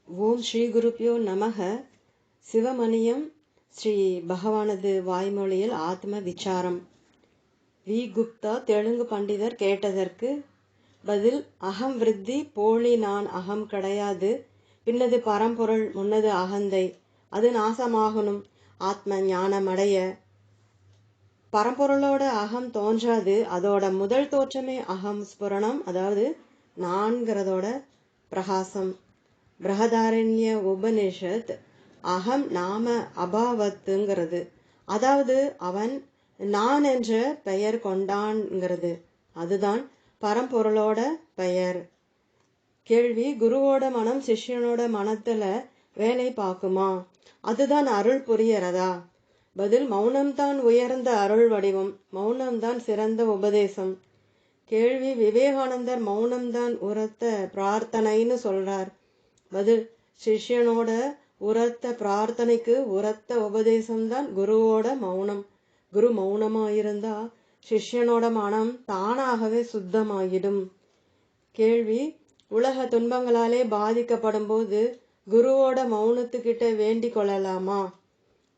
ஓம் ஸ்ரீ குருப்பியோ நமக. சிவமணியம் ஸ்ரீ பகவானது வாய்மொழியில் ஆத்ம விசாரம். வி குப்தா தெலுங்கு பண்டிதர் கேட்டதற்கு பதில்: அகம் விருத்தி போலி, நான் அகம் கிடையாது. பின்னது பரம்பொருள், முன்னது அகந்தை, அது நாசமாகணும். ஆத்ம ஞானமடைய பரம்பொருளோட அகம் தோன்றாது. அதோட முதல் தோற்றமே அகம் ஸ்புரணம், அதாவது நான்கிறதோட பிரகாசம். பிரகதாரண்ய உபனிஷத் அகம் நாம அபாவத்துங்கிறது, அதாவது அவன் நான் என்ற பெயர் கொண்டான்ங்கிறது. அதுதான் பரம்பொருளோட பெயர். கேள்வி: குருவோட மனம் சிஷ்யனோட மனத்துல வேலை பார்க்குமா? அதுதான் அருள் புரியறதா? பதில்: மௌனம்தான் உயர்ந்த அருள் வடிவம், மௌனம்தான் சிறந்த உபதேசம். கேள்வி: விவேகானந்தர் மௌனம்தான் உரத்த பிரார்த்தனைன்னு சொல்றார். பதில்: சிஷ்யனோட உரத்த பிரார்த்தனைக்கு உரத்த உபதேசம்தான் குருவோட மௌனம். குரு மௌனமாயிருந்தா சிஷ்யனோட மனம் தானாகவே சுத்தமாகிடும். கேள்வி: உலக துன்பங்களாலே பாதிக்கப்படும் போது குருவோட மௌனத்துக்கிட்ட வேண்டிக் கொள்ளலாமா?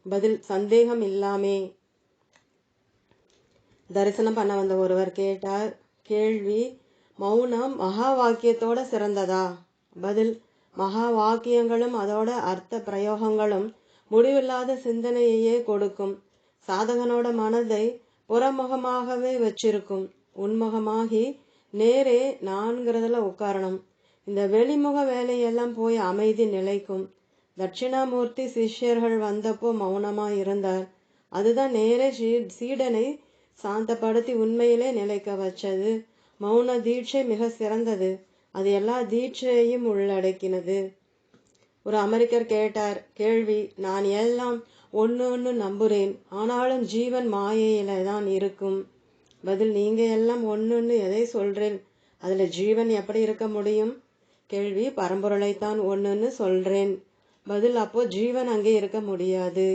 பதில்: சந்தேகம் இல்லாமே. தரிசனம் பண்ண வந்த ஒருவர் கேட்டார். கேள்வி: மௌனம் மகா வாக்கியத்தோட சிறந்ததா? பதில்: மகா வாக்கியங்களும் அதோட அர்த்த பிரயோகங்களும் முடிவில்லாத சிந்தனையையே கொடுக்கும். சாதகனோட மனதை புறமுகமாகவே வச்சிருக்கும். உன்முகமாகி நேரே நான்கிறதுல உட்காரணும். இந்த வெளிமுக வேலையெல்லாம் போய் அமைதி நிலைக்கும். தட்சிணாமூர்த்தி சிஷ்யர்கள் வந்தப்போ மௌனமா இருந்தார். அதுதான் நேரே சீடனை சாந்தப்படுத்தி உண்மையிலே நிலைக்க வச்சது. மௌன தீட்சை மிக சிறந்தது. அது எல்லா தீட்சையையும் உள்ளடக்கினது. ஒரு அமெரிக்கர் கேட்டார். கேள்வி: நான் எல்லாம் ஒன்னு நம்புறேன், ஆனாலும் ஜீவன் மாயையில தான் இருக்கும். பதில்: நீங்க எல்லாம் ஒன்னு எதை சொல்றேன், அதுல ஜீவன் எப்படி இருக்க முடியும்? கேள்வி: பரம்பொருளைத்தான் ஒன்னு சொல்றேன். பதில்: அப்போ ஜீவன் அங்கே இருக்க முடியாது.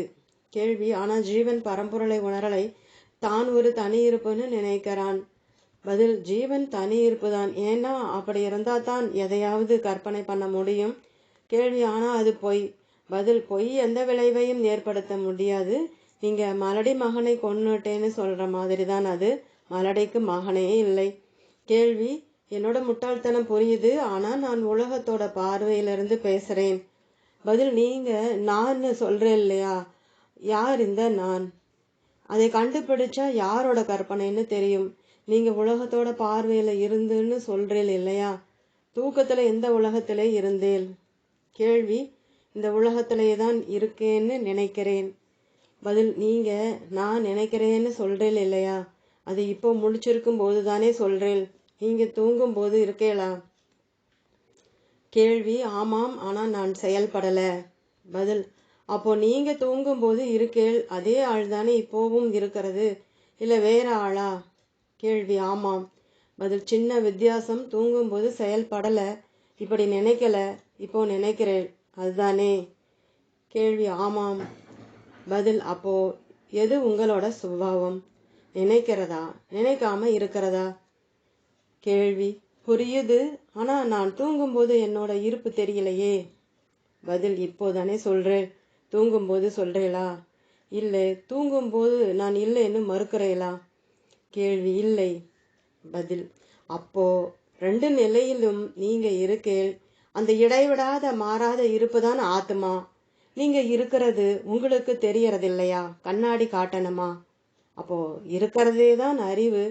கேள்வி: ஆனா ஜீவன் பரம்பொருளை உணரலை, தான் ஒரு தனி இருப்புன்னு நினைக்கிறான். பதில்: ஜீவன் தனி இருப்புதான். ஏன்னா அப்படி இருந்தா தான் எதையாவது கற்பனை பண்ண முடியும். கேள்வி: ஆனா அது பொய். பதில்: பொய் எந்த விளைவையும் ஏற்படுத்த முடியாது. நீங்க மலடி மகனை கொன்னுட்டேன்னு சொல்ற மாதிரி தான் அது. மலடிக்கு மகனே இல்லை. கேள்வி: என்னோட முட்டாள்தனம் புரியுது, ஆனா நான் உலகத்தோட பார்வையிலிருந்து பேசுறேன். பதில்: நீங்க நான் சொல்றேன் இல்லையா, யார் இந்த நான்? அதை கண்டுபிடிச்சா யாரோட கற்பனைன்னு தெரியும். நீங்க உலகத்தோட பார்வையில இருந்துன்னு சொல்றேன் இல்லையா, தூக்கத்துல எந்த உலகத்திலே இருந்தேன்? கேள்வி: இந்த உலகத்திலேயே தான் இருக்கேன்னு நினைக்கிறேன். பதில்: நீங்க நான் நினைக்கிறேன்னு சொல்றேன் இல்லையா, அது இப்போ முடிச்சிருக்கும் போது தானே சொல்றேன். நீங்க தூங்கும் போது இருக்கேளா? கேள்வி: ஆமாம், ஆனா நான் செயல்படல. பதில்: அப்போ நீங்க தூங்கும் போது இருக்கேள் அதே ஆள் தானே இப்போவும் இருக்கிறது, இல்ல வேற ஆளா? கேள்வி: ஆமாம். பதில்: சின்ன வித்தியாசம். தூங்கும்போது செயல்படல, இப்படி நினைக்கல, இப்போ நினைக்கிறேன், அதுதானே? கேள்வி: ஆமாம். பதில்: அப்போ எது உங்களோட சுபாவம்? நினைக்கிறதா, நினைக்காம இருக்கிறதா? கேள்வி: புரியுது, ஆனா நான் தூங்கும்போது என்னோட இருப்பு தெரியலையே. பதில்: இப்போதானே சொல்றேன், தூங்கும்போது சொல்றேளா? இல்லை, தூங்கும்போது நான் இல்லைன்னு மறுக்கிறேளா? கேள்வி: இல்லை. பதில்: அப்போ ரெண்டு நிலையிலும் நீங்க இருக்கேள். அந்த இடைவிடாத மாறாத இருப்புதான் ஆத்மா. நீங்க இருக்கிறது உங்களுக்கு தெரியறதில்லையா? கண்ணாடி காட்டணுமா? அப்போ இருக்கிறதே தான் அறிவு.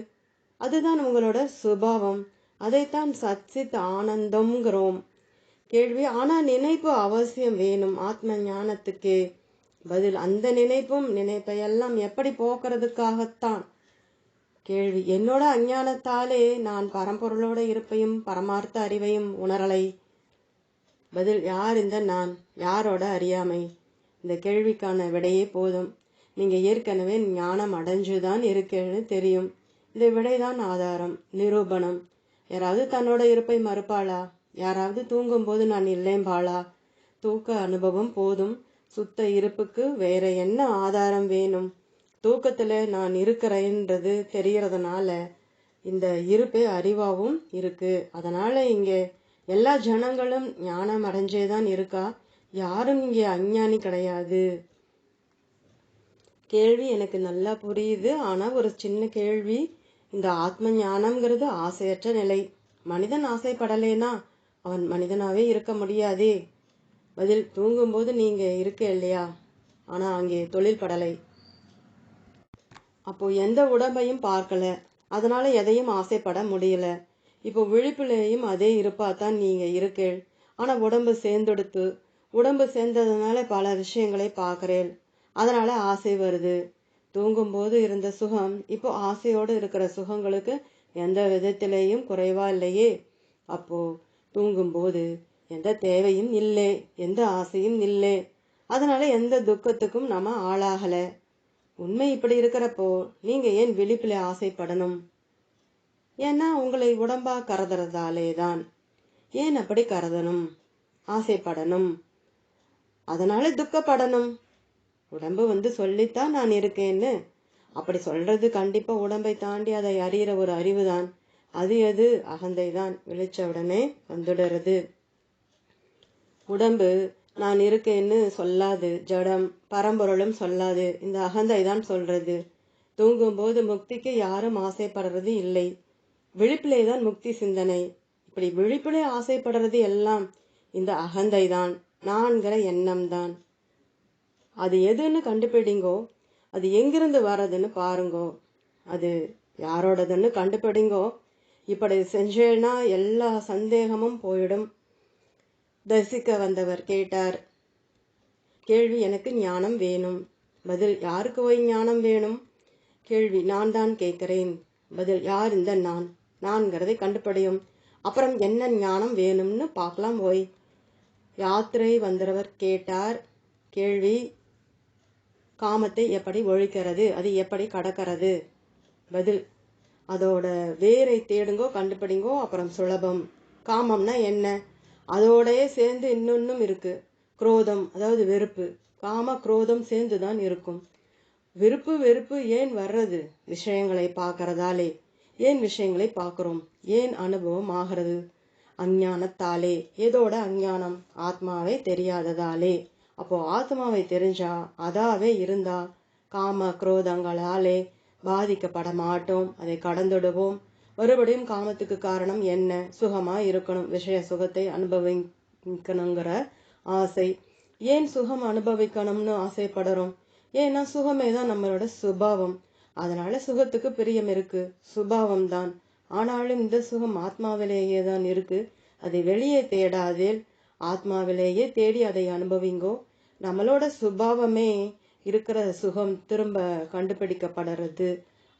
அதுதான் உங்களோட சுபாவம். அதைத்தான் சச்சித் ஆனந்தம்ங்கிறோம். கேள்வி: ஆனா நினைப்பு அவசியம் வேணும் ஆத்ம ஞானத்துக்கே. பதில்: அந்த நினைப்பையெல்லாம் எப்படி போக்குறதுக்காகத்தான். கேள்வி: என்னோட அஞ்ஞானத்தாலே நான் பரம்பொருளோட இருப்பையும் பரமார்த்த அறிவையும் உணரலை. பதில்: யார் இந்த நான்? யாரோட அறியாமை? இந்த கேள்விக்கான விடையே போதும். நீங்க ஏற்கனவே ஞானம் அடைஞ்சுதான் இருக்கேன்னு தெரியும். இந்த விடைதான் ஆதாரம், நிரூபணம். யாராவது தன்னோட இருப்பை மறுப்பாளா? யாராவது தூங்கும்போது நான் இல்லேம்பாளா? தூக்க அனுபவம் போதும். சுத்த இருப்புக்கு வேற என்ன ஆதாரம் வேணும்? தூக்கத்துல நான் இருக்கிறேன்றது தெரியறதுனால இந்த இருப்பே அறிவாவும் இருக்கு. அதனால இங்கே எல்லா ஜனங்களும் ஞானம் அடைஞ்சேதான் இருக்கா, யாரும் இங்கே அஞ்ஞானி கிடையாது. கேள்வி எனக்கு நல்லா புரியுது. ஆனா ஒரு சின்ன கேள்வி. இந்த ஆத்ம ஞானம்ங்கிறது ஆசையற்ற நிலை. மனிதன் ஆசைப்படலேனா அவன் மனிதனாவே இருக்க முடியாதே. பதில், தூங்கும்போது நீங்க இருக்க இல்லையா, ஆனா அங்கே தொழில் படலை. அப்போ எந்த உடம்பையும் பார்க்கல, அதனால எதையும் ஆசைப்பட முடியல. இப்போ விழிப்புலேயும் அதே இருப்பாத்தான் நீங்க இருக்கேள். ஆனா உடம்பு சேர்ந்தெடுத்து, உடம்பு சேர்ந்ததுனால பல விஷயங்களை பார்க்கறேன், அதனால ஆசை வருது. தூங்கும்போது இருந்த சுகம் இப்போ ஆசையோடு இருக்கிற சுகங்களுக்கு எந்த விதத்திலேயும் குறைவா இல்லையே. அப்போ தூங்கும்போது எந்த தேவையும் இல்லை, எந்த ஆசையும் இல்லை, அதனால எந்த துக்கத்துக்கும் நம்ம ஆளாகல. உண்மை இப்படி இருக்கிறப்போ நீங்க ஏன் விழிப்புல ஆசைப்படணும்? ஏன்னா உங்களை உடம்பா கருதுறதாலே தான். ஏன் அப்படி கருதணும், ஆசைப்படணும், அதனால துக்கப்படணும்? உடம்பு சொல்லித்தான் நான் இருக்கேன்னு. அப்படி சொல்றது கண்டிப்பா உடம்பை தாண்டி அதை அறிகிற ஒரு அறிவுதான். அது எது? அகந்தை தான். விழிச்ச உடனே வந்துடுறது. உடம்பு நான் இருக்கேன்னு சொல்லாது, ஜடம் பரம்பொருளும் சொல்லாது, இந்த அகந்தை தான் சொல்றது. தூங்கும்போது முக்திக்கு யாரும் ஆசைப்படுறது இல்லை, விழிப்பிலே தான் முக்தி சிந்தனை. இப்படி விழிப்பிலே ஆசைப்படுறது எல்லாம் இந்த அகந்தை தான், நான்கிற எண்ணம் தான். அது எதுன்னு கண்டுபிடிங்கோ, அது எங்கிருந்து வர்றதுன்னு பாருங்கோ, அது யாரோடதுன்னு கண்டுபிடிங்கோ. இப்படி செஞ்சேன்னா எல்லா சந்தேகமும் போயிடும். தரிசிக்க வந்தவர் கேட்டார், கேள்வி, எனக்கு ஞானம் வேணும். பதில், யாருக்கு போய் ஞானம் வேணும்? கேள்வி, நான் தான் கேட்கிறேன். பதில், யார் இந்த நான்? நான்கிறதை கண்டுபிடியும், அப்புறம் என்ன ஞானம் வேணும்னு பார்க்கலாம் போய். யாத்திரை வந்தவர் கேட்டார், கேள்வி, காமத்தை எப்படி ஒழிக்கிறது, அது எப்படி கடக்கிறது? பதில், அதோட வேரை தேடுங்கோ, கண்டுபிடிங்கோ, அப்புறம் சுலபம். காமம்னா என்ன? அதோடயே சேர்ந்து இன்னொன்னும் இருக்கு, குரோதம், அதாவது வெறுப்பு. காம குரோதம் சேர்ந்துதான் இருக்கும். விருப்பு வெறுப்பு ஏன் வர்றது? விஷயங்களை பார்க்கறதாலே. ஏன் விஷயங்களை பார்க்கிறோம்? ஏன் அனுபவம் ஆகிறது? அஞ்ஞானத்தாலே. எதோட அஞ்ஞானம்? ஆத்மாவை தெரியாததாலே. அப்போ ஆத்மாவை தெரிஞ்சா, அதாவே இருந்தா காம குரோதங்களாலே பாதிக்கப்பட மாட்டோம், அதை கடந்துடுவோம். மறுபடியும் காமத்துக்கு காரணம் என்ன? சுகமா இருக்கணும், விஷய சுகத்தை அனுபவிக்கணுங்கிற ஆசை. ஏன் சுகம் அனுபவிக்கணும்னு ஆசைப்படுறோம்? ஏன்னா சுகமே தான் நம்மளோட சுபாவம், அதனால சுகத்துக்கு பிரியம் இருக்கு, சுபாவம் தான். ஆனாலும் இந்த சுகம் ஆத்மாவிலேயே தான் இருக்கு, அதை வெளியே தேடாதேல், ஆத்மாவிலேயே தேடி அதை அனுபவிங்கோ. நம்மளோட சுபாவமே இருக்கிற சுகம் திரும்ப கண்டுபிடிக்கப்படுறது,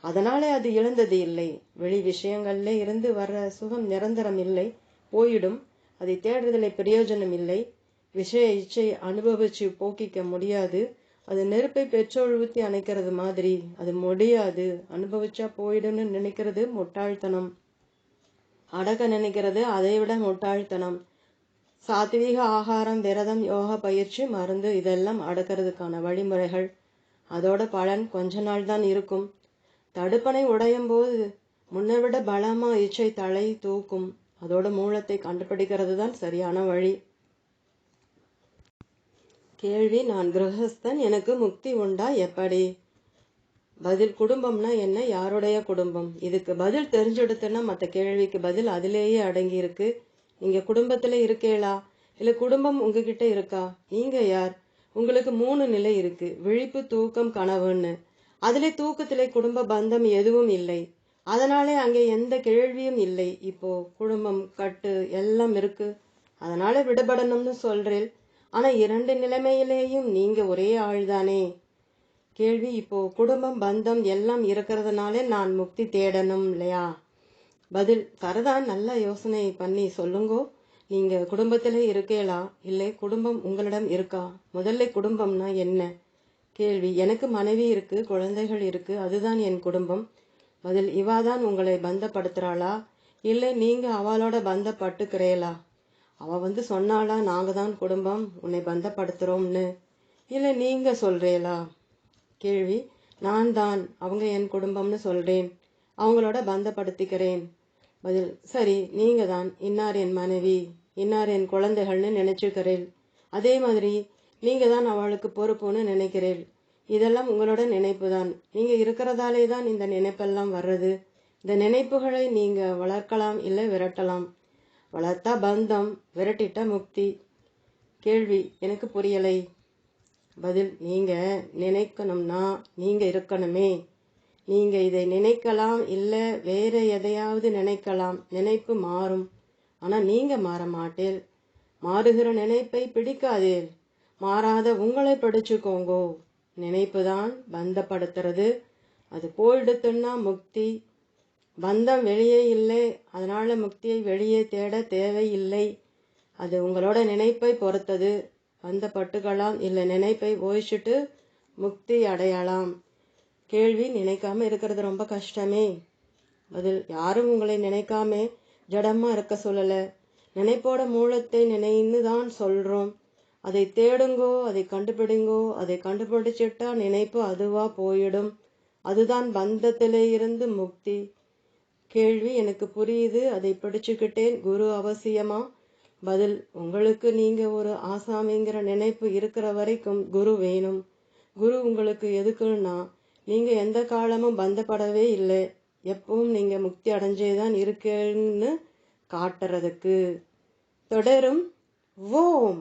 அதனாலே அது இழந்தது இல்லை. வெளி விஷயங்கள்ல இருந்து வர்ற சுகம் நிரந்தரம் இல்லை, போயிடும். அதை தேடுறதுல பிரயோஜனம் இல்லை. விஷய இச்சை அனுபவிச்சு போக்கிக்க முடியாது. அது நெருப்பை பெட்ரோல் ஊற்றி அணைக்கிறது மாதிரி, அது முடியாது. அனுபவிச்சா போயிடும்னு நினைக்கிறது முட்டாள்தனம். அடக்க நினைக்கிறது அதை விட முட்டாள்தனம். சாத்வீக ஆகாரம், விரதம், யோக பயிற்சி, மருந்து, இதெல்லாம் அடக்கிறதுக்கான வழிமுறைகள். அதோட பலன் கொஞ்ச நாள் தான் இருக்கும். தடுப்பணை உடையும் போது முன்னை விட பலமா இச்சை தலை தூக்கும். அதோட மூலத்தை கண்டுபிடிக்கிறது தான் சரியான வழி. கேள்வி, நான் கிரகஸ்தன், எனக்கு முக்தி உண்டா, எப்படி? பதில், குடும்பம்னா என்ன, யாருடைய குடும்பம்? இதுக்கு பதில் தெரிஞ்செடுத்துன்னா மற்ற கேள்விக்கு பதில் அதிலேயே அடங்கி இருக்கு. நீங்க குடும்பத்துல இருக்கேளா, இல்ல குடும்பம் உங்ககிட்ட இருக்கா? நீங்க யார்? உங்களுக்கு 3 நிலை இருக்கு, விழிப்பு, தூக்கம், கனவுன்னு. அதிலே தூக்கத்திலே குடும்ப பந்தம் எதுவும் இல்லை, அதனாலே அங்கே எந்த கேள்வியும் இல்லை. இப்போ குடும்பம் கட்டு எல்லாம் இருக்கு, அதனால விடுபடணும்னு சொல்றேன். ஆனா 2 நிலைமையிலேயும் நீங்க ஒரே ஆள்தானே. கேள்வி, இப்போ குடும்பம் பந்தம் எல்லாம் இருக்கிறதுனாலே நான் முக்தி தேடணும் இல்லையா? பதில், சரிதான், நல்ல யோசனை பண்ணி சொல்லுங்கோ. நீங்க குடும்பத்திலே இருக்கேளா, இல்லை குடும்பம் உங்களிடம் இருக்கா? முதல்ல குடும்பம்னா என்ன? கேள்வி, எனக்கு மனைவி இருக்கு, குழந்தைகள் இருக்கு, அதுதான் என் குடும்பம். பதில், இவாதான் உங்களை பந்தப்படுத்துறாளா, இல்லை நீங்க அவளோட பந்தப்பட்டுக்கிறேளா? அவ சொன்னாளா, நாங்க தான் குடும்பம், உன்னை பந்தப்படுத்துறோம்னு, இல்லை நீங்க சொல்றேளா? கேள்வி, நான் தான் அவங்க என் குடும்பம்னு சொல்றேன், அவங்களோட பந்தப்படுத்திக்கிறேன். பதில், சரி, நீங்க தான் இன்னார் என் மனைவி, இன்னார் என் குழந்தைகள்னு நினைச்சுக்கிறேன். அதே மாதிரி நீங்க தான் அவளுக்கு பொறுப்புன்னு நினைக்கிறேன். இதெல்லாம் உங்களோட நினைப்பு தான். நீங்க இருக்கிறதாலே தான் இந்த நினைப்பெல்லாம் வர்றது. இந்த நினைப்புகளை நீங்க வளர்க்கலாம், இல்லை விரட்டலாம். வளர்த்தா பந்தம், விரட்டிட்டா முக்தி. கேள்வி, எனக்கு புரியலை. பதில், நீங்க நினைக்கணும்னா நீங்க இருக்கணுமே. நீங்க இதை நினைக்கலாம், இல்லை வேற எதையாவது நினைக்கலாம். நினைப்பு மாறும், ஆனா நீங்க மாற மாட்டேல். மாறுகிற நினைப்பை பிடிக்காதேல். மாறாத உங்களை படிச்சுக்கோங்கோ. நினைப்பு தான் பந்தப்படுத்துறது. அது போயிடுத்துன்னா முக்தி. பந்தம் வெளியே இல்லை, அதனால முக்தியை வெளியே தேட தேவையில்லை. அது உங்களோட நினைப்பை பொறுத்தது. பந்தப்பட்டுக்கலாம், இல்லை நினைப்பை ஓய்ச்சிட்டு முக்தி அடையலாம். கேள்வி, நினைக்காம இருக்கிறது ரொம்ப கஷ்டமே. பதில், யாரும் உங்களை நினைக்காம ஜடமா இருக்க சொல்லல. நினைப்போட மூலத்தை நினைன்னு தான் சொல்றோம். அதை தேடுங்கோ, அதை கண்டுபிடிங்கோ. அதை கண்டுபிடிச்சிட்டா நினைப்பு அதுவா போயிடும். அதுதான் பந்தத்திலே இருந்து முக்தி. கேள்வி, எனக்கு புரியுது, அதை பிடிச்சுக்கிட்டேன். குரு அவசியமா? பதில், உங்களுக்கு நீங்க ஒரு ஆசாமிங்கிற நினைப்பு இருக்கிற வரைக்கும் குரு வேணும். குரு உங்களுக்கு எதுக்குன்னா, நீங்க எந்த காலமும் பந்தப்படவே இல்லை, எப்பவும் நீங்க முக்தி அடைஞ்சேதான் இருக்கேன்னு காட்டுறதுக்கு. தொடரும். ஓம்.